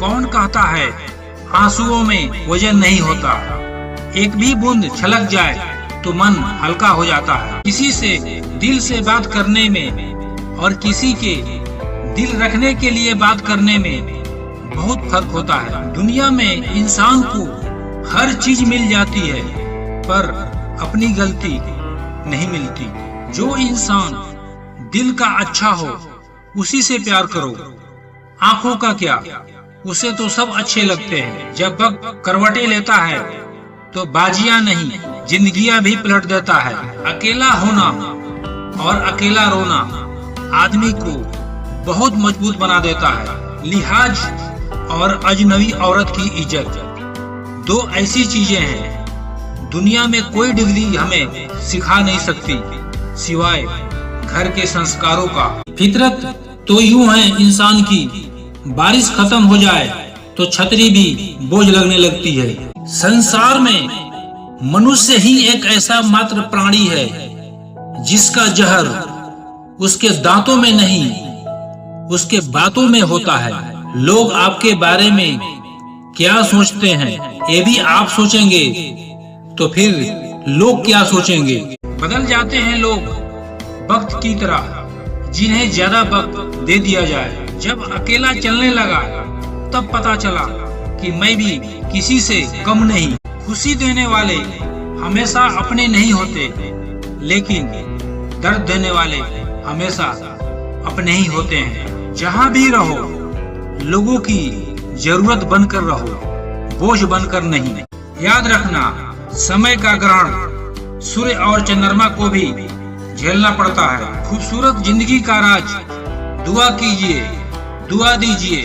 कौन कहता है आंसुओं में वजन नहीं होता। एक भी बूंद छलक जाए तो मन हल्का हो जाता है। किसी से दिल से बात करने में और किसी के दिल रखने के लिए बात करने में बहुत फर्क होता है। दुनिया में इंसान को हर चीज मिल जाती है पर अपनी गलती नहीं मिलती। जो इंसान दिल का अच्छा हो उसी से प्यार करो। आंखों का क्या, उसे तो सब अच्छे लगते हैं। जब वक्त करवटें लेता है तो बाजियां नहीं जिंदगियां भी पलट देता है। अकेला होना और अकेला रोना आदमी को बहुत मजबूत बना देता है। लिहाज और अजनबी औरत की इज्जत, दो ऐसी चीजें हैं दुनिया में कोई डिग्री हमें सिखा नहीं सकती सिवाय घर के संस्कारों का। फितरत तो यूं है इंसान की, बारिश खत्म हो जाए तो छतरी भी बोझ लगने लगती है। संसार में मनुष्य ही एक ऐसा मात्र प्राणी है जिसका जहर उसके दांतों में नहीं उसके बातों में होता है। लोग आपके बारे में क्या सोचते हैं ये भी आप सोचेंगे तो फिर लोग क्या सोचेंगे। बदल जाते हैं लोग वक्त की तरह, जिन्हें ज्यादा वक्त दे दिया जाए। जब अकेला चलने लगा तब पता चला कि मैं भी किसी से कम नहीं। खुशी देने वाले हमेशा अपने नहीं होते, लेकिन दर्द देने वाले हमेशा अपने ही होते हैं। जहाँ भी रहो लोगों की जरूरत बनकर रहो, बोझ बनकर नहीं। याद रखना, समय का ग्रहण सूर्य और चंद्रमा को भी झेलना पड़ता है। खूबसूरत जिंदगी का राज दुआ कीजिए, दुआ दीजिए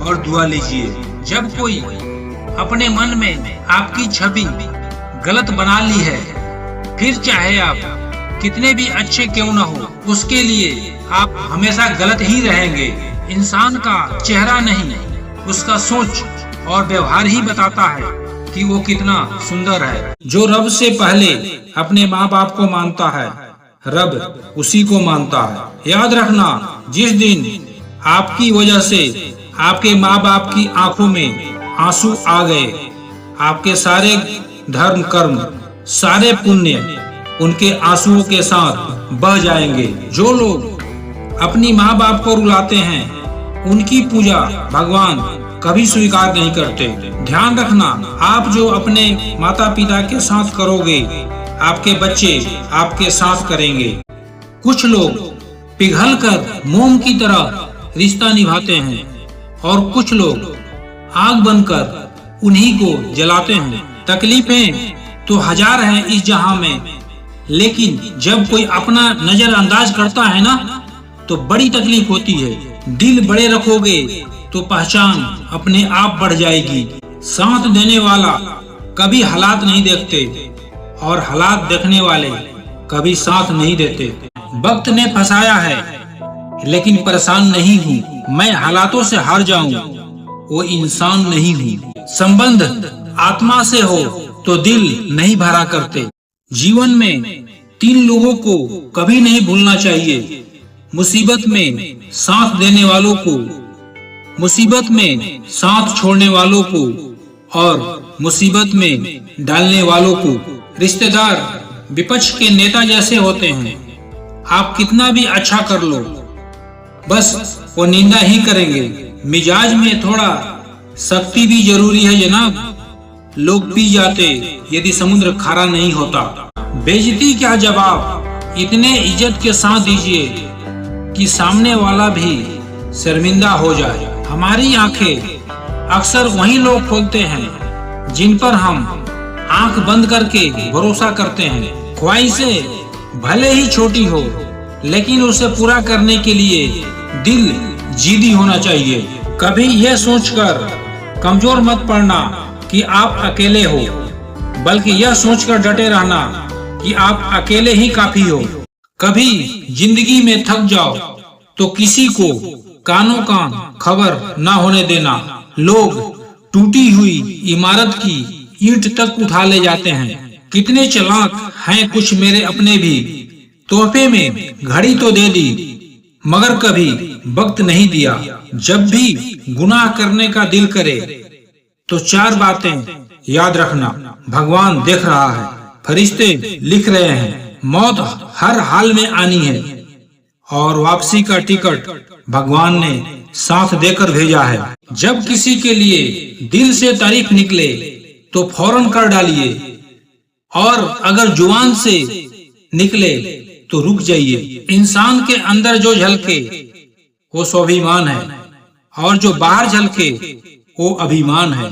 और दुआ लीजिए। जब कोई अपने मन में आपकी छवि गलत बना ली है, फिर चाहे आप कितने भी अच्छे क्यों न हो, उसके लिए आप हमेशा गलत ही रहेंगे। इंसान का चेहरा नहीं, उसका सोच और व्यवहार ही बताता है कि वो कितना सुंदर है। जो रब से पहले अपने माँ बाप को मानता है, रब उसी को मानता है। याद रखना, जिस दिन आपकी वजह से आपके माँ बाप की आंखों में आंसू आ गए, आपके सारे धर्म कर्म, सारे पुण्य उनके आंसुओं के साथ बह जाएंगे। जो लोग अपनी माँ बाप को रुलाते हैं, उनकी पूजा भगवान कभी स्वीकार नहीं करते। ध्यान रखना, आप जो अपने माता पिता के साथ करोगे, आपके बच्चे आपके साथ करेंगे। कुछ लोग पिघलकर मोम की तरह रिश्ता निभाते हैं और कुछ लोग आग बनकर उन्हीं को जलाते हैं। तकलीफें तो हजार हैं इस जहां में, लेकिन जब कोई अपना नजरअंदाज करता है ना तो बड़ी तकलीफ होती है। दिल बड़े रखोगे तो पहचान अपने आप बढ़ जाएगी। साथ देने वाला कभी हालात नहीं देखते और हालात देखने वाले कभी साथ नहीं देते। वक्त ने फंसाया है लेकिन परेशान नहीं हूँ। मैं हालातों से हार जाऊं वो इंसान नहीं हूँ। संबंध आत्मा से हो तो दिल नहीं भरा करते। जीवन में 3 लोगों को कभी नहीं भूलना चाहिए, मुसीबत में साथ देने वालों को, मुसीबत में साथ छोड़ने वालों को और मुसीबत में डालने वालों को। रिश्तेदार विपक्ष के नेता जैसे होते हैं, आप कितना भी अच्छा कर लो बस वो निंदा ही करेंगे। मिजाज में थोड़ा सख्ती भी जरूरी है जनाब, लोग पी जाते यदि समुद्र खारा नहीं होता। बेइज्जती क्या जवाब इतने इज्जत के साथ दीजिए कि सामने वाला भी शर्मिंदा हो जाए। हमारी आंखें अक्सर वही लोग खोलते हैं जिन पर हम आंख बंद करके भरोसा करते हैं। ख्वाहिशें भले ही छोटी हो लेकिन उसे पूरा करने के लिए दिल जिद्दी होना चाहिए। कभी यह सोचकर कमजोर मत पड़ना कि आप अकेले हो, बल्कि यह सोचकर डटे रहना कि आप अकेले ही काफी हो। कभी जिंदगी में थक जाओ तो किसी को कानों कान खबर ना होने देना। लोग टूटी हुई इमारत की ईंट तक उठा ले जाते हैं। कितने चालाक हैं कुछ मेरे अपने भी, तोहफे में घड़ी तो दे दी मगर कभी वक्त नहीं दिया। जब भी गुनाह करने का दिल करे तो 4 बातें याद रखना। भगवान देख रहा है, फरिश्ते लिख रहे हैं, मौत हर हाल में आनी है और वापसी का टिकट भगवान ने साथ देकर भेजा है। जब किसी के लिए दिल से तारीफ निकले तो फौरन कर डालिए और अगर जुबान से निकले तो रुक जाइए। इंसान के अंदर जो झलके वो स्वाभिमान है और जो बाहर झलके वो अभिमान है।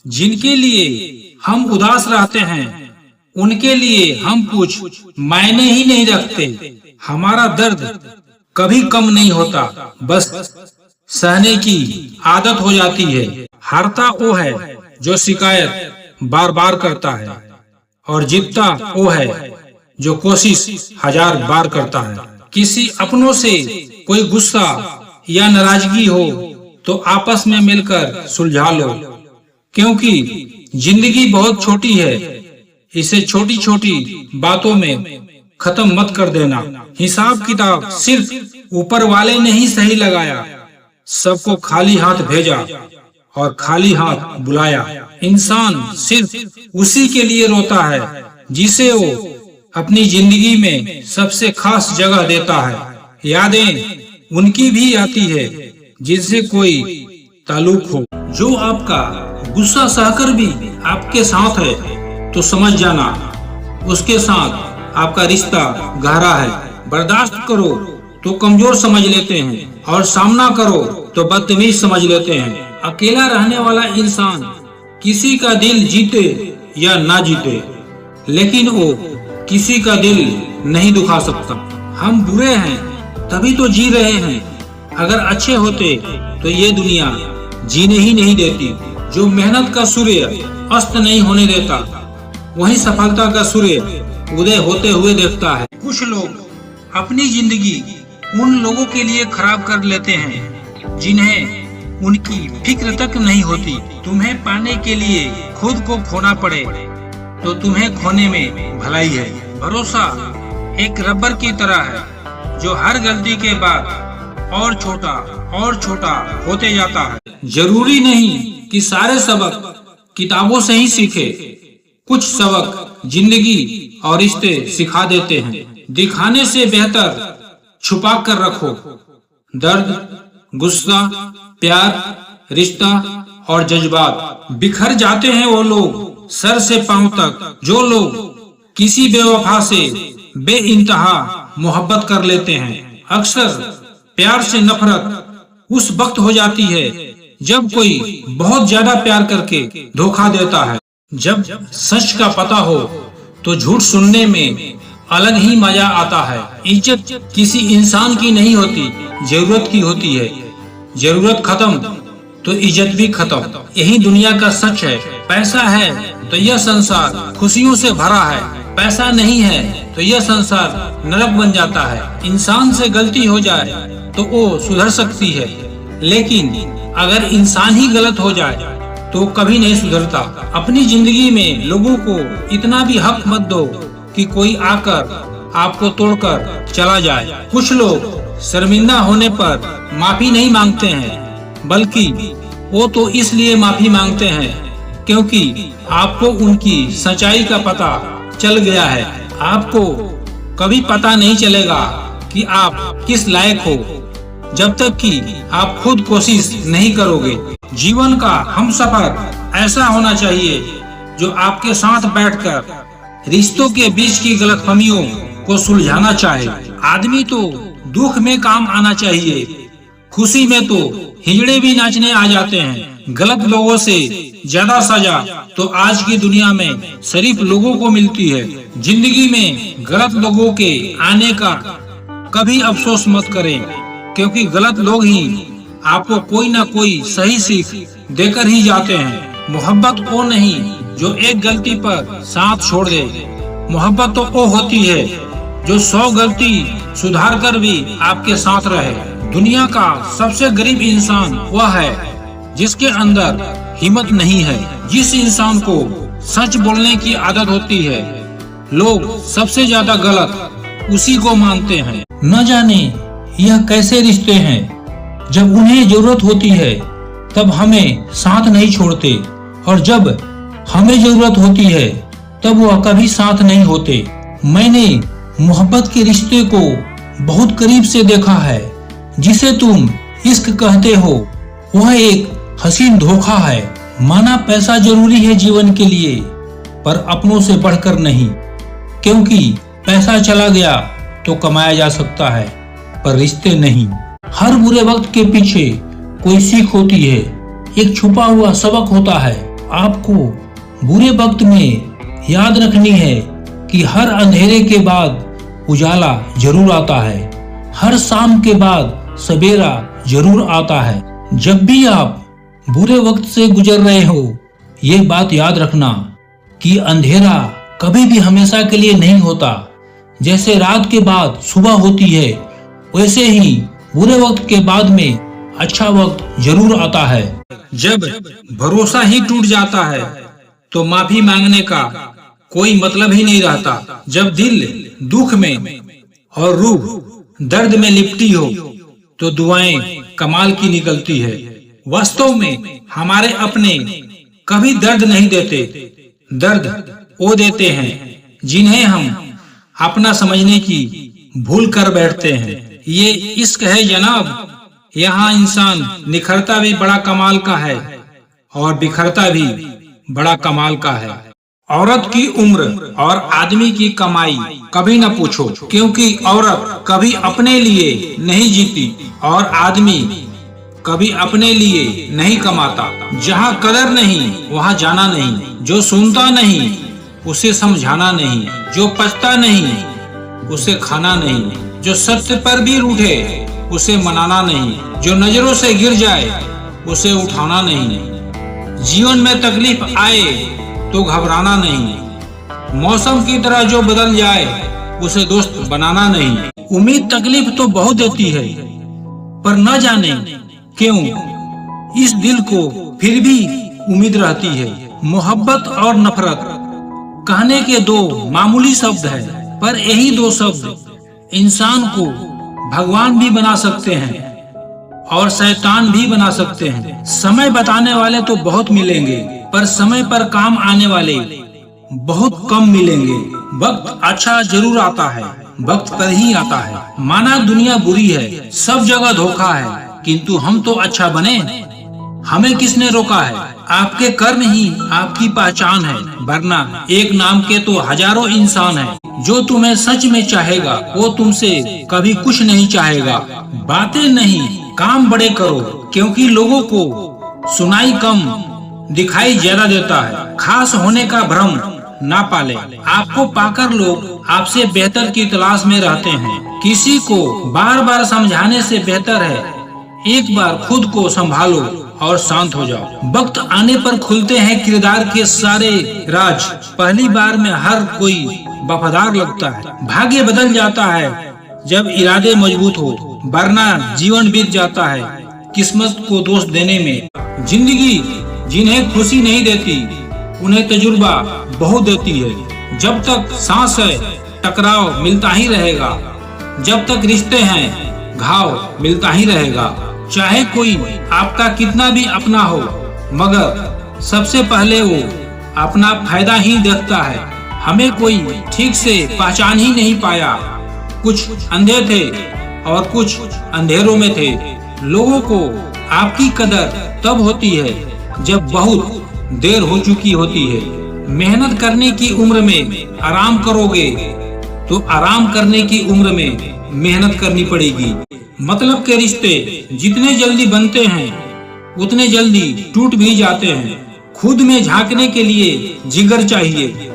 जिनके लिए हम उदास रहते हैं उनके लिए हम कुछ मायने ही नहीं रखते। हमारा दर्द कभी कम नहीं होता, बस सहने की आदत हो जाती है। हारता वो है जो शिकायत बार बार करता है और जीतता वो है जो कोशिश 1000 बार करता है। किसी अपनों से कोई गुस्सा या नाराजगी हो तो आपस में मिलकर सुलझा लो, क्योंकि जिंदगी बहुत छोटी है। इसे छोटी छोटी बातों में खत्म मत कर देना। हिसाब किताब सिर्फ ऊपर वाले ने ही सही लगाया, सबको खाली हाथ भेजा और खाली हाथ बुलाया। इंसान सिर्फ उसी के लिए रोता है जिसे वो अपनी जिंदगी में सबसे खास जगह देता है। यादें उनकी भी आती है जिनसे कोई ताल्लुक हो। जो आपका गुस्सा सहकर भी आपके साथ है तो समझ जाना उसके साथ आपका रिश्ता गहरा है। बर्दाश्त करो तो कमजोर समझ लेते हैं और सामना करो तो बदतमीज समझ लेते हैं। अकेला रहने वाला इंसान किसी का दिल जीते या ना जीते, लेकिन वो किसी का दिल नहीं दुखा सकता। हम बुरे हैं तभी तो जी रहे हैं, अगर अच्छे होते तो ये दुनिया जीने ही नहीं देती। जो मेहनत का सूर्य अस्त नहीं होने देता वही सफलता का सूर्य उदय होते हुए देखता है। कुछ लोग अपनी जिंदगी उन लोगों के लिए खराब कर लेते हैं जिन्हें उनकी फिक्र तक नहीं होती। तुम्हें पाने के लिए खुद को खोना पड़े तो तुम्हें खोने में भलाई है। भरोसा एक रबर की तरह है जो हर गलती के बाद और छोटा होते जाता है। जरूरी नहीं कि सारे सबक किताबों से ही सीखे, कुछ सबक जिंदगी और रिश्ते सिखा देते हैं। दिखाने से बेहतर छुपा कर रखो। दर्द, गुस्सा, प्यार, रिश्ता और जज्बात बिखर जाते हैं वो लोग सर से पांव तक जो लोग किसी बेवफा से बेइंतहा मोहब्बत कर लेते हैं। अक्सर प्यार से नफरत उस वक्त हो जाती है जब कोई बहुत ज्यादा प्यार करके धोखा देता है। जब सच का पता हो तो झूठ सुनने में अलग ही मजा आता है। इज्जत किसी इंसान की नहीं होती, जरूरत की होती है। जरूरत खत्म तो इज्जत भी खत्म। यही दुनिया का सच है। पैसा है तो यह संसार खुशियों से भरा है, पैसा नहीं है तो यह संसार नरक बन जाता है। इंसान से गलती हो जाए तो वो सुधर सकती है, लेकिन अगर इंसान ही गलत हो जाए तो कभी नहीं सुधरता। अपनी जिंदगी में लोगों को इतना भी हक मत दो कि कोई आकर आपको तोड़कर चला जाए। कुछ लोग शर्मिंदा होने पर माफी नहीं मांगते हैं, बल्कि वो तो इसलिए माफी मांगते हैं क्योंकि आपको उनकी सच्चाई का पता चल गया है। आपको कभी पता नहीं चलेगा कि आप किस लायक हो जब तक कि आप खुद कोशिश नहीं करोगे। जीवन का हमसफर ऐसा होना चाहिए जो आपके साथ बैठकर रिश्तों के बीच की गलतफहमियों को सुलझाना चाहे। आदमी तो दुख में काम आना चाहिए, खुशी में तो हिजड़े भी नाचने आ जाते हैं। गलत लोगों से ज्यादा सजा तो आज की दुनिया में शरीफ लोगों को मिलती है। जिंदगी में गलत लोगों के आने का कभी अफसोस मत करें, क्योंकि गलत लोग ही आपको कोई ना कोई सही सीख देकर ही जाते हैं। मोहब्बत वो नहीं जो एक गलती पर साथ छोड़ दे, मोहब्बत तो वो होती है जो 100 गलती सुधार कर भी आपके साथ रहे। दुनिया का सबसे गरीब इंसान वह है जिसके अंदर हिम्मत नहीं है। जिस इंसान को सच बोलने की आदत होती है, लोग सबसे ज्यादा गलत उसी को मानते हैं। न जाने यह कैसे रिश्ते हैं जब उन्हें जरूरत होती है तब हमें साथ नहीं छोड़ते, और जब हमें जरूरत होती है तब वह कभी साथ नहीं होते। मैंने मोहब्बत के रिश्ते को बहुत करीब से देखा है। जिसे तुम इश्क कहते हो वह एक हसीन धोखा है। माना पैसा जरूरी है जीवन के लिए, पर अपनों से बढ़कर नहीं, क्योंकि पैसा चला गया तो कमाया जा सकता है, पर रिश्ते नहीं। हर बुरे वक्त के पीछे कोई सीख होती है, एक छुपा हुआ सबक होता है। आपको बुरे वक्त में याद रखनी है कि हर अंधेरे के बाद उजाला जरूर आता है, हर शाम के बाद सवेरा जरूर आता है। जब भी आप बुरे वक्त से गुजर रहे हो, ये बात याद रखना कि अंधेरा कभी भी हमेशा के लिए नहीं होता। जैसे रात के बाद सुबह होती है, वैसे ही बुरे वक्त के बाद में अच्छा वक्त जरूर आता है। जब भरोसा ही टूट जाता है तो माफी मांगने का कोई मतलब ही नहीं रहता। जब दिल दुख में और रूह दर्द में लिपटी हो तो दुआएं कमाल की निकलती है। वास्तव में हमारे अपने कभी दर्द नहीं देते, दर्द वो देते हैं जिन्हें हम अपना समझने की भूल कर बैठते हैं। ये इश्क है जनाब, यहाँ इंसान निखरता भी बड़ा कमाल का है और बिखरता भी बड़ा कमाल का है। औरत की उम्र और आदमी की कमाई कभी न पूछो, क्योंकि औरत कभी अपने लिए नहीं जीती और आदमी कभी अपने लिए नहीं कमाता। जहाँ कदर नहीं वहाँ जाना नहीं, जो सुनता नहीं उसे समझाना नहीं, जो पछता नहीं उसे खाना नहीं, जो सत्य पर भी रूठे उसे मनाना नहीं, जो नजरों से गिर जाए उसे उठाना नहीं। जीवन में तकलीफ आए तो घबराना नहीं, मौसम की तरह जो बदल जाए उसे दोस्त बनाना नहीं। उम्मीद तकलीफ तो बहुत देती है, पर न जाने क्यों इस दिल को फिर भी उम्मीद रहती है। मोहब्बत और नफरत कहने के दो मामूली शब्द है, पर यही दो शब्द इंसान को भगवान भी बना सकते हैं और शैतान भी बना सकते हैं। समय बताने वाले तो बहुत मिलेंगे, पर समय पर काम आने वाले बहुत कम मिलेंगे। वक्त अच्छा जरूर आता है, वक्त पर ही आता है। माना दुनिया बुरी है, सब जगह धोखा है, किंतु हम तो अच्छा बने। हमें किसने रोका है? आपके कर्म ही आपकी पहचान है, वरना एक नाम के तो हजारों इंसान हैं। जो तुम्हें सच में चाहेगा वो तुमसे कभी कुछ नहीं चाहेगा। बातें नहीं काम बड़े करो, क्योंकि लोगों को सुनाई कम दिखाई ज्यादा देता है। खास होने का भ्रम ना पाले, आपको पाकर लोग आपसे बेहतर की तलाश में रहते हैं। किसी को बार बार समझाने से बेहतर है एक बार खुद को संभालो और शांत हो जाओ। वक्त आने पर खुलते हैं किरदार के सारे राज। पहली बार में हर कोई वफादार लगता है। भाग्य बदल जाता है जब इरादे मजबूत हो, वरना जीवन बीत जाता है किस्मत को दोष देने में। जिंदगी जिन्हें खुशी नहीं देती उन्हें तजुर्बा बहुत देती है। जब तक सांस है टकराव मिलता ही रहेगा, जब तक रिश्ते हैं घाव मिलता ही रहेगा। चाहे कोई आपका कितना भी अपना हो, मगर सबसे पहले वो अपना फायदा ही देखता है। हमें कोई ठीक से पहचान ही नहीं पाया। कुछ अंधे थे और कुछ अंधेरों में थे। लोगों को आपकी कदर तब होती है जब बहुत देर हो चुकी होती है। मेहनत करने की उम्र में आराम करोगे तो आराम करने की उम्र में मेहनत करनी पड़ेगी। मतलब के रिश्ते जितने जल्दी बनते हैं उतने जल्दी टूट भी जाते हैं। खुद में झांकने के लिए जिगर चाहिए,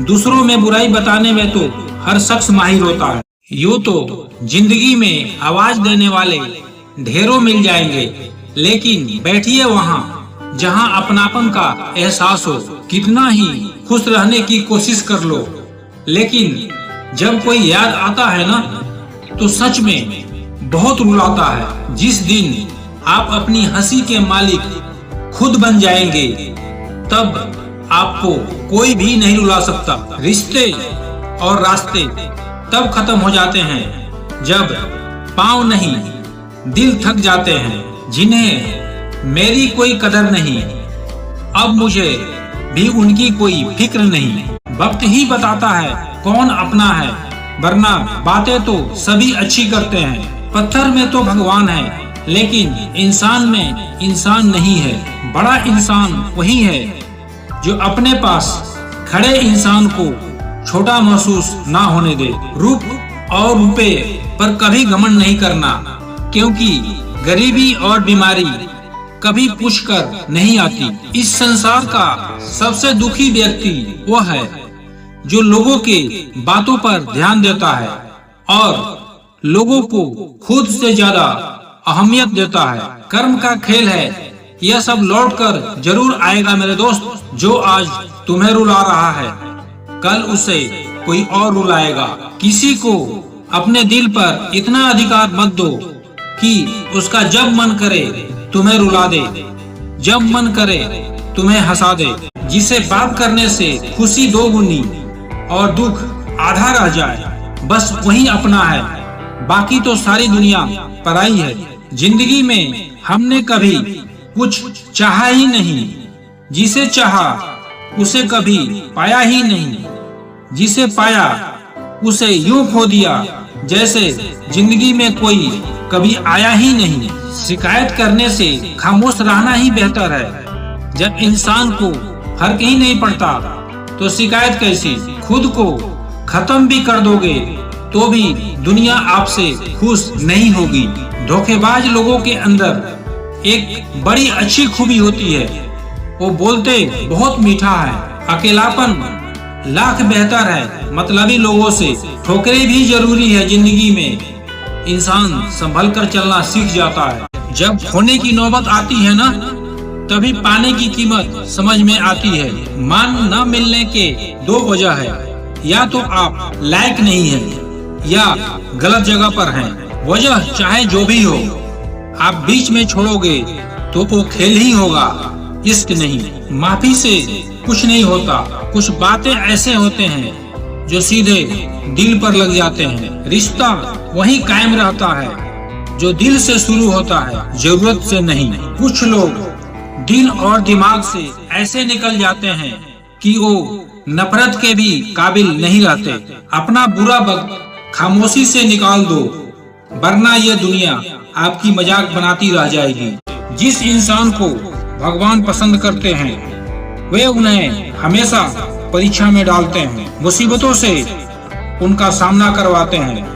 दूसरों में बुराई बताने में तो हर शख्स माहिर होता है। यूँ तो जिंदगी में आवाज देने वाले ढेरों मिल जाएंगे, लेकिन बैठिए वहाँ जहाँ अपनापन का एहसास हो। कितना ही खुश रहने की कोशिश कर लो, लेकिन जब कोई याद आता है ना तो सच में बहुत रुलाता है। जिस दिन आप अपनी हंसी के मालिक खुद बन जाएंगे, तब आपको कोई भी नहीं रुला सकता। रिश्ते और रास्ते तब खत्म हो जाते हैं जब पाँव नहीं दिल थक जाते हैं, जिन्हें मेरी कोई कदर नहीं, अब मुझे भी उनकी कोई फिक्र नहीं। वक्त ही बताता है कौन अपना है, वरना बातें तो सभी अच्छी करते हैं। पत्थर में तो भगवान है, लेकिन इंसान में इंसान नहीं है। बड़ा इंसान वही है जो अपने पास खड़े इंसान को छोटा महसूस ना होने दे। रूप और रुपए पर कभी घमंड नहीं करना, क्योंकि गरीबी और बीमारी कभी पूछकर नहीं आती। इस संसार का सबसे दुखी व्यक्ति वो है जो लोगों के बातों पर ध्यान देता है और लोगों को खुद से ज्यादा अहमियत देता है। कर्म का खेल है, यह सब लौट कर जरूर आएगा मेरे दोस्त। जो आज तुम्हें रुला रहा है, कल उसे कोई और रुलाएगा। किसी को अपने दिल पर इतना अधिकार मत दो कि उसका जब मन करे तुम्हें रुला दे, जब मन करे तुम्हें हंसा दे। जिसे बात करने से खुशी दोगुनी और दुख आधा रह जाए, बस वही अपना है, बाकी तो सारी दुनिया पराई है। जिंदगी में हमने कभी कुछ चाहा ही नहीं, जिसे चाहा उसे कभी पाया ही नहीं, जिसे पाया उसे यूं खो दिया जैसे जिंदगी में कोई कभी आया ही नहीं। शिकायत करने से खामोश रहना ही बेहतर है। जब इंसान को फर्क ही नहीं पड़ता तो शिकायत कैसी। खुद को खत्म भी कर दोगे तो भी दुनिया आपसे खुश नहीं होगी। धोखेबाज लोगों के अंदर एक बड़ी अच्छी खूबी होती है, वो बोलते बहुत मीठा है। अकेलापन लाख बेहतर है मतलबी लोगों से। ठोकरें भी जरूरी है जिंदगी में, इंसान संभल कर चलना सीख जाता है। जब खोने की नौबत आती है ना, तभी पाने की कीमत समझ में आती है। मान न मिलने के दो वजह है, या तो आप लायक नहीं हैं या गलत जगह पर हैं। वजह चाहे जो भी हो, आप बीच में छोड़ोगे तो वो खेल ही होगा, इश्क नहीं। माफी से कुछ नहीं होता। कुछ बातें ऐसे होते हैं जो सीधे दिल पर लग जाते हैं। रिश्ता वही कायम रहता है जो दिल से शुरू होता है, जरूरत से नहीं। कुछ लोग दिल और दिमाग से ऐसे निकल जाते हैं कि वो नफरत के भी काबिल नहीं रहते। अपना बुरा वक्त खामोशी से निकाल दो, वरना यह दुनिया आपकी मजाक बनाती रह जाएगी। जिस इंसान को भगवान पसंद करते हैं, वे उन्हें हमेशा परीक्षा में डालते हैं, मुसीबतों से उनका सामना करवाते हैं।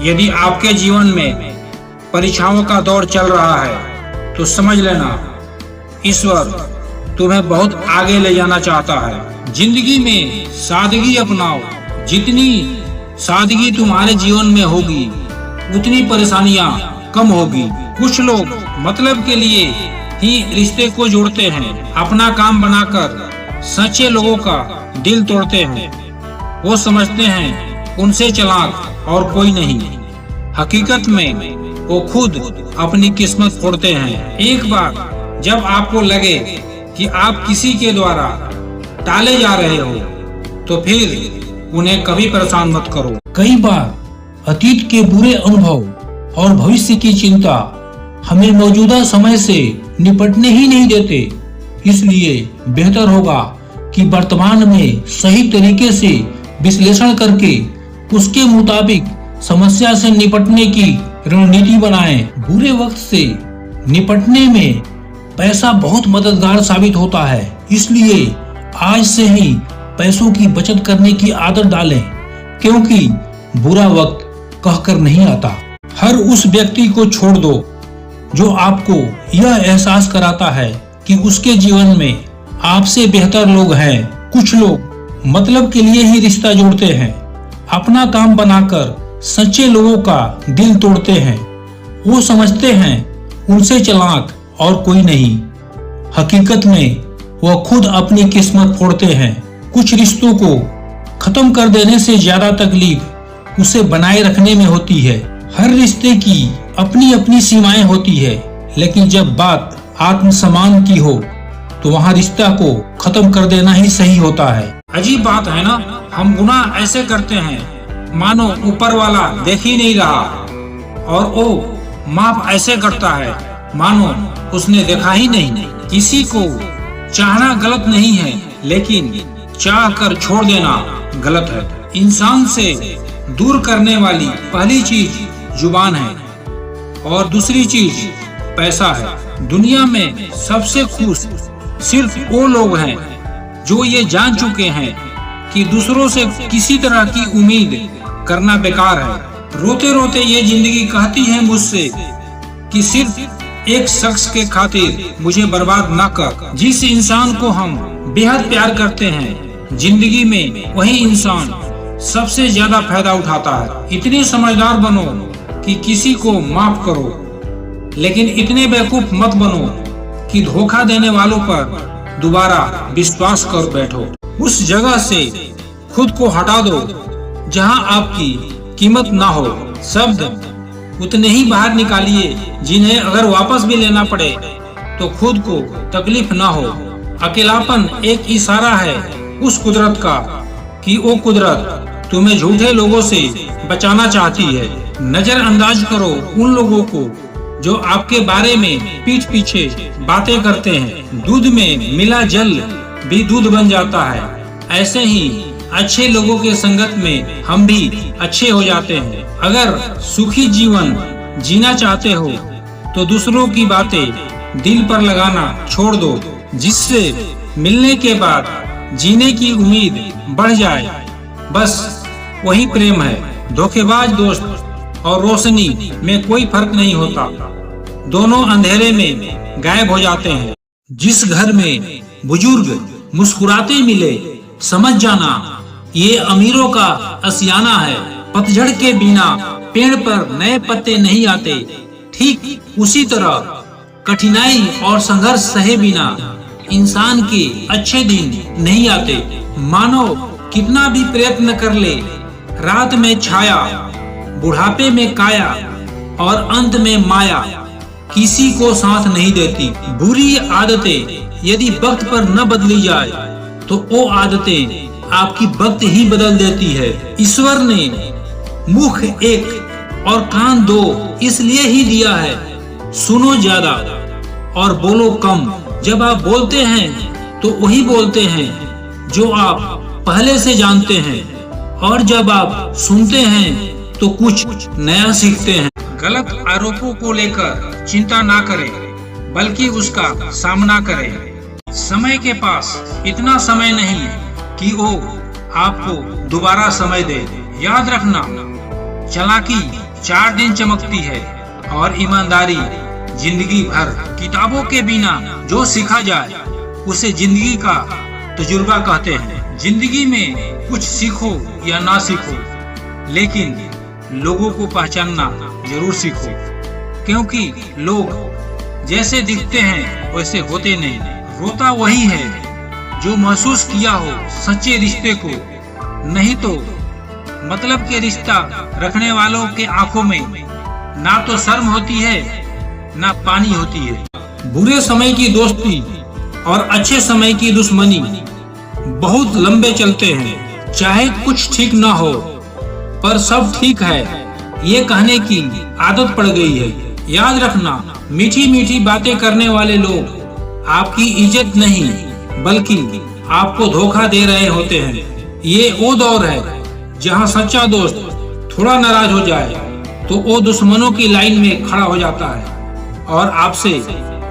यदि आपके जीवन में परीक्षाओं का दौर चल रहा है तो समझ लेना ईश्वर तुम्हें बहुत आगे ले जाना चाहता है। जिंदगी में सादगी अपनाओ। जितनी सादगी तुम्हारे जीवन में होगी, उतनी परेशानियां कम होगी। कुछ लोग मतलब के लिए ही रिश्ते को जोड़ते हैं, अपना काम बनाकर सच्चे लोगों का दिल तोड़ते हैं। वो समझते हैं उनसे चालाक और कोई नहीं। हकीकत में वो खुद अपनी किस्मत फोड़ते हैं। एक बार जब आपको लगे कि आप किसी के द्वारा टाले जा रहे हो, तो फिर उन्हें कभी परेशान मत करो। कई बार अतीत के बुरे अनुभव और भविष्य की चिंता हमें मौजूदा समय से निपटने ही नहीं देते। इसलिए बेहतर होगा कि वर्तमान में सही तरीके से विश्लेषण करके उसके मुताबिक समस्या से निपटने की रणनीति बनाएं। बुरे वक्त से निपटने में पैसा बहुत मददगार साबित होता है, इसलिए आज से ही पैसों की बचत करने की आदत डालें, क्योंकि बुरा वक्त कहकर नहीं आता। हर उस व्यक्ति को छोड़ दो जो आपको यह एहसास कराता है कि उसके जीवन में आपसे बेहतर लोग हैं। कुछ लोग मतलब के लिए ही रिश्ता जोड़ते हैं, अपना काम बनाकर सच्चे लोगों का दिल तोड़ते हैं। वो समझते हैं उनसे चालाक और कोई नहीं। हकीकत में वो खुद अपनी किस्मत फोड़ते हैं। कुछ रिश्तों को खत्म कर देने से ज्यादा तकलीफ उसे बनाए रखने में होती है। हर रिश्ते की अपनी अपनी सीमाएं होती है, लेकिन जब बात आत्मसम्मान की हो तो वहाँ रिश्ता को खत्म कर देना ही सही होता है। अजीब बात है ना, हम गुनाह ऐसे करते हैं मानो ऊपर वाला देख ही नहीं रहा, और वो माफ ऐसे करता है मानो उसने देखा ही नहीं। किसी को चाहना गलत नहीं है, लेकिन चाह कर छोड़ देना गलत है। इंसान से दूर करने वाली पहली चीज जुबान है और दूसरी चीज पैसा है। दुनिया में सबसे खुश सिर्फ वो लोग हैं जो ये जान चुके हैं कि दूसरों से किसी तरह की उम्मीद करना बेकार है। रोते रोते ये जिंदगी कहती है मुझसे कि सिर्फ एक शख्स के खातिर मुझे बर्बाद ना कर। जिस इंसान को हम बेहद प्यार करते हैं जिंदगी में, वही इंसान सबसे ज्यादा फायदा उठाता है। इतने समझदार बनो कि किसी को माफ करो, लेकिन इतने बेवकूफ मत बनो कि धोखा देने वालों पर दोबारा विश्वास कर बैठो। उस जगह से खुद को हटा दो जहां आपकी कीमत ना हो। शब्द उतने ही बाहर निकालिए जिन्हें अगर वापस भी लेना पड़े तो खुद को तकलीफ ना हो। अकेलापन एक इशारा है उस कुदरत का कि वो कुदरत तुम्हें झूठे लोगों से बचाना चाहती है। नजरअंदाज करो उन लोगों को जो आपके बारे में पीठ पीछे बातें करते हैं। दूध में मिला जल भी दूध बन जाता है। ऐसे ही अच्छे लोगों के संगत में हम भी अच्छे हो जाते हैं। अगर सुखी जीवन जीना चाहते हो तो दूसरों की बातें दिल पर लगाना छोड़ दो, जिससे मिलने के बाद जीने की उम्मीद बढ़ जाए। बस वही प्रेम है। धोखेबाज दोस्त और रोशनी में कोई फर्क नहीं होता, दोनों अंधेरे में गायब हो जाते हैं। जिस घर में बुजुर्ग मुस्कुराते मिले, समझ जाना ये अमीरों का असियाना है। पतझड़ के बिना पेड़ पर नए पत्ते नहीं आते, ठीक उसी तरह कठिनाई और संघर्ष सहे बिना इंसान के अच्छे दिन नहीं आते। मानव कितना भी प्रयत्न कर ले, रात में छाया, बुढ़ापे में काया और अंत में माया किसी को साथ नहीं देती। बुरी आदतें यदि वक्त पर न बदली जाए तो वो आदतें आपकी वक्त ही बदल देती है। ईश्वर ने मुख एक और कान दो इसलिए ही दिया है, सुनो ज्यादा और बोलो कम। जब आप बोलते हैं तो वही बोलते हैं जो आप पहले से जानते हैं, और जब आप सुनते हैं तो कुछ नया सीखते हैं। गलत आरोपों को लेकर चिंता ना करें, बल्कि उसका सामना करें। समय के पास इतना समय नहीं कि वो आपको दोबारा समय दे। याद रखना, चालाकी 4 दिन चमकती है और ईमानदारी जिंदगी भर। किताबों के बिना जो सीखा जाए उसे जिंदगी का तजुर्बा कहते हैं। जिंदगी में कुछ सीखो या ना सीखो, लेकिन लोगों को पहचानना जरूर सीखो, क्योंकि लोग जैसे दिखते हैं वैसे होते नहीं। रोता वही है जो महसूस किया हो सच्चे रिश्ते को, नहीं तो मतलब के रिश्ता रखने वालों के आंखों में ना तो शर्म होती है ना पानी होती है। बुरे समय की दोस्ती और अच्छे समय की दुश्मनी बहुत लंबे चलते हैं। चाहे कुछ ठीक ना हो पर सब ठीक है ये कहने की आदत पड़ गई है। याद रखना, मीठी मीठी बातें करने वाले लोग आपकी इज्जत नहीं बल्कि आपको धोखा दे रहे होते हैं। ये वो दौर है जहां सच्चा दोस्त थोड़ा नाराज हो जाए तो वो दुश्मनों की लाइन में खड़ा हो जाता है और आपसे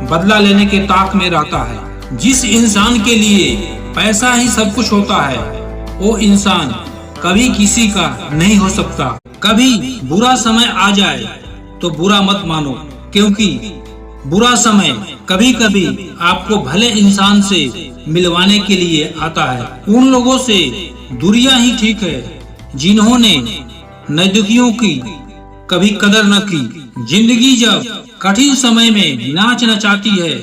बदला लेने के ताक में रहता है। जिस इंसान के लिए पैसा ही सब कुछ होता है, वो इंसान कभी किसी का नहीं हो सकता। कभी बुरा समय आ जाए तो बुरा मत मानो, क्योंकि बुरा समय कभी कभी आपको भले इंसान से मिलवाने के लिए आता है। उन लोगों से दूरियां ही ठीक है जिन्होंने नजदीकियों की कभी कदर न की। जिंदगी जब कठिन समय में नाच नचाती है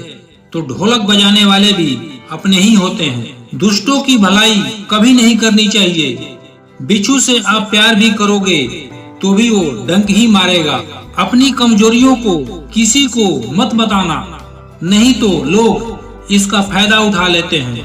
तो ढोलक बजाने वाले भी अपने ही होते हैं। दुष्टों की भलाई कभी नहीं करनी चाहिए। बिच्छू से आप प्यार भी करोगे तो भी वो डंक ही मारेगा। अपनी कमजोरियों को किसी को मत बताना, नहीं तो लोग इसका फायदा उठा लेते हैं।